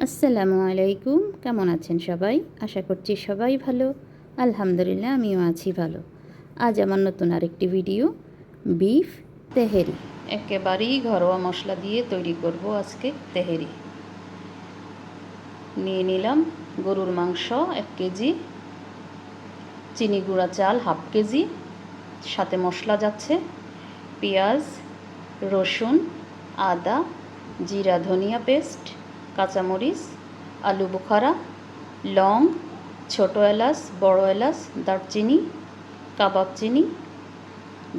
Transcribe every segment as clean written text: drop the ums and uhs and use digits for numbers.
আসসালামু আলাইকুম। কেমন আছেন সবাই? আশা করছি সবাই ভালো। আলহামদুলিল্লাহ আমিও আছি ভালো। আজ আমার নতুন আরেকটি ভিডিও, বিফ তেহেরি। একেবারেই ঘরোয়া মশলা দিয়ে তৈরি করব আজকে তেহেরি। নিয়ে নিলাম গরুর মাংস 1 কেজি, চিনি গুঁড়া চাল 1/2 কেজি, সাথে মশলা যাচ্ছে পেঁয়াজ, রসুন, আদা, জিরা ধনিয়া পেস্ট, কাঁচামরিচ, আলু বোখারা, লং, ছোট এলাচ, বড় এলাচ, দারচিনি, কাবাব চিনি,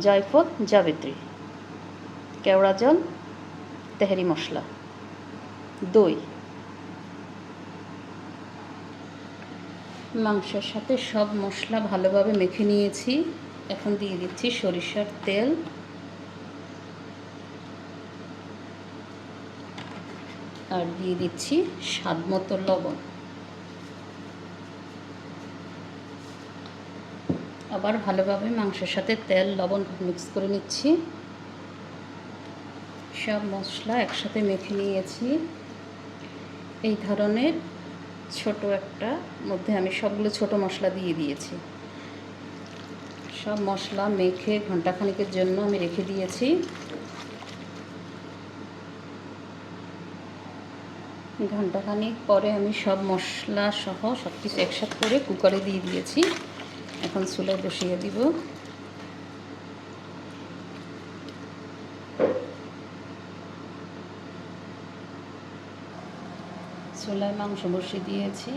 জায়ফল, জাবিত্রী, কেওড়া জল, তেহারি মশলা, দই। মাংসের সাথে সব মশলা ভালোভাবে মেখে নিয়েছি। এখন দিয়ে দিচ্ছি সরিষার তেল, আর দিয়ে দিচ্ছি স্বাদ মতো লবণ। আবার ভালোভাবে মাংসের সাথে তেল লবণ মিক্স করে নিচ্ছি। সব মশলা একসাথে মেখে নিয়েছি। এই ধরনের ছোট একটা মধ্যে আমি সবগুলো ছোট মশলা দিয়ে দিয়েছি। সব মশলা মেখে ঘন্টাখানেকের জন্য আমি রেখে দিয়েছি। ঘন্টাখানেক পরে আমি সব মশলা সহ সব কিছু একসাথে করে কুকারে দিয়ে দিয়েছি। এখন চুলায় বসিয়ে দিব। চুলায় মাংস বসিয়ে দিয়েছি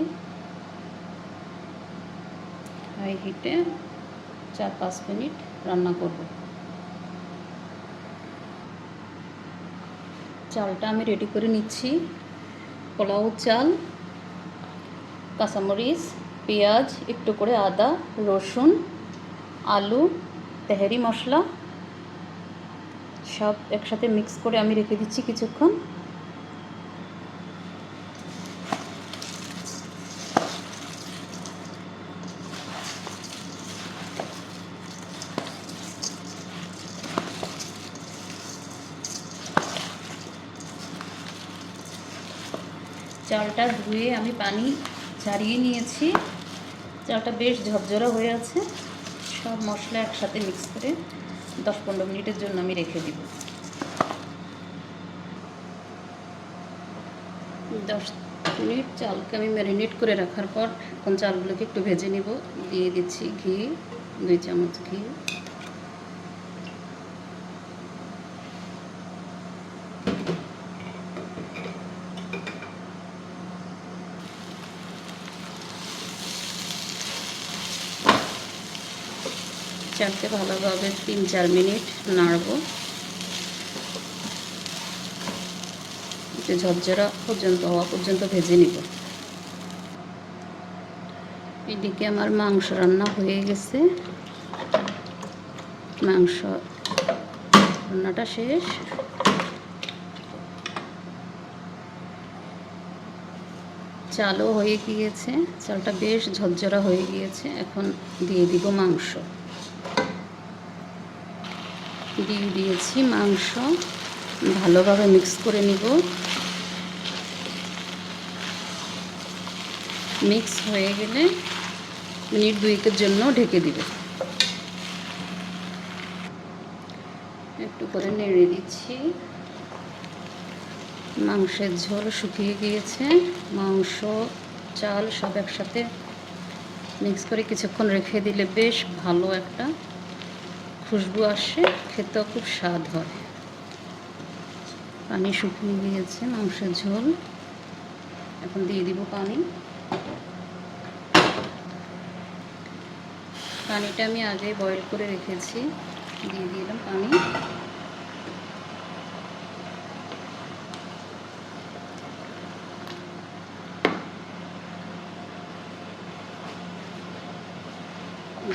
হাই হিটে। 4-5 মিনিট রান্না করব। চালটা আমি রেডি করে নিচ্ছি। পোলাও চাল, কাঁচামরিচ, পেঁয়াজ, একটু করে আদা, রসুন, আলু, তেহারি মশলা সব একসাথে মিক্স করে আমি রেখে দিচ্ছি কিছুক্ষণ। চালটা ধুয়ে আমি পানি ঝরিয়ে নিয়েছি। চালটা বেশ ঝরঝরা হয়ে আছে। সব মশলা একসাথে মিক্স করে 10-15 মিনিটের জন্য আমি রেখে দিব। 10 মিনিট চালকে আমি ম্যারিনেট করে রাখার পর এখন চালগুলোকে একটু ভেজে নিব। দিয়ে দিচ্ছি ঘি, 2 চামচ ঘি। চালকে ভালোভাবে 3-4 মিনিট নাড়ব। ঝরঝরা পর্যন্ত হওয়া পর্যন্ত ভেজে নিব। এদিকে আমার মাংস রান্না হয়ে গেছে। মাংস রান্নাটা শেষ। চালও হয়ে গিয়েছে। চালটা বেশ ঝরঝরা হয়ে গিয়েছে। এখন দিয়ে দিব মাংস। দিয়ে দিয়েছি মাংস, ভালোভাবে মিক্স করে নিব। মিক্স হয়ে গেলে মিনিট 2-এর জন্য ঢেকে দিব। একটু করে নেড়ে দিচ্ছি। মাংসের ঝোল শুকিয়ে গিয়েছে। মাংস, চাল সব একসাথে মিক্স করে কিছুক্ষণ রেখে দিলে বেশ ভালো একটা খুশবু আসে, খেতেও খুব স্বাদ হয়। পানি শুকিয়ে গিয়েছে মাংসের ঝোল। এখন দিয়ে দিব পানি। পানিটা আমি আগে বয়েল করে রেখেছি। দিয়ে দিলাম পানি।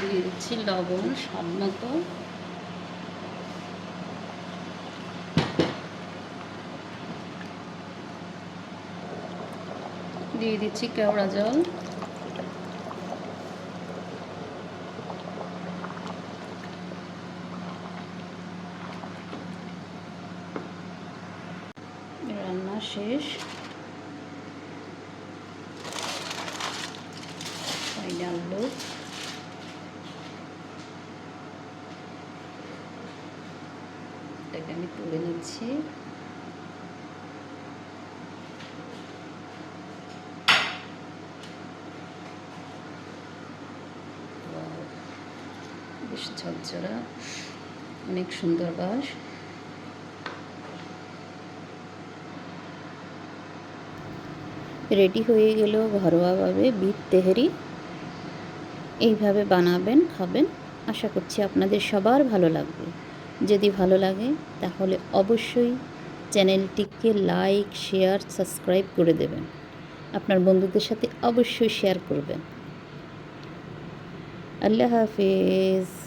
দিয়ে দিচ্ছি লবণ স্বাদ মতো। দিয়ে দিচ্ছি কেওড়া জল। রান্না শেষ। আনলো। এটাকে আমি তুলে নিচ্ছি। বেশ ঝরঝরা, অনেক সুন্দর বাস। রেডি হয়ে গেল ঘরোয়াভাবে বিফ তেহারি। এইভাবে বানাবেন, খাবেন। আশা করছি আপনাদের সবার ভালো লাগবে। যদি ভালো লাগে তাহলে অবশ্যই চ্যানেলটিকে লাইক, শেয়ার, সাবস্ক্রাইব করে দেবেন। আপনার বন্ধুদের সাথে অবশ্যই শেয়ার করবেন। আল্লাহ হাফেজ।